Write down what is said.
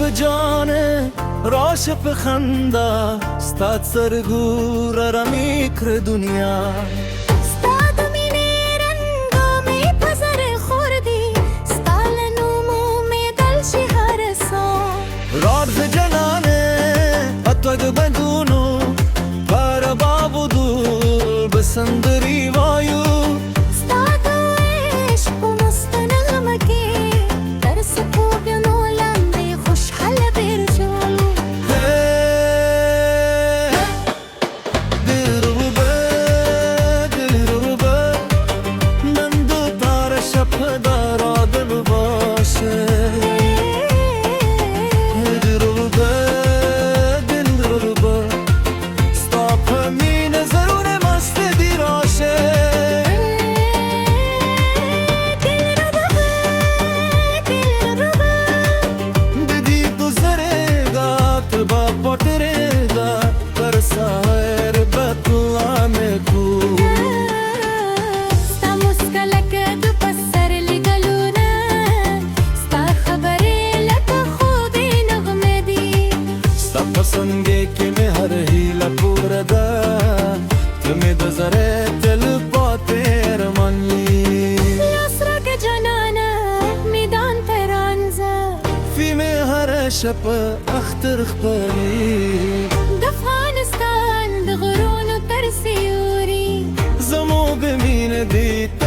بجانه راش بخنده ستاد سرگور رمیکر دنیا ستاد مینه رنگا می پزر خوردی ستال نومو می دلشی هر سان راد جنانه اتوگ بدونو پر بابو دول بسندری وایو ستاد عشق و مستنغمکی درس خوب نولندی خوش حل برجالو دلربه من دو تار شب دارا دل باشه دلربه ستاپ مین زرون مست دیراشه بدی تو زرگا تبا پترگا پر سایر بطلع کو ستا مسکلک دو پسر لگلونه ستا خبری لکه خودی نغمه دی ستا پسنگه که می هر هیله پور ده تمی دزره تل پاتر منی یاسرک جانانه میدان ترانزه فی می هر شب اختر خبری دفانستان دغرون و ترسیوری زمو بمین دید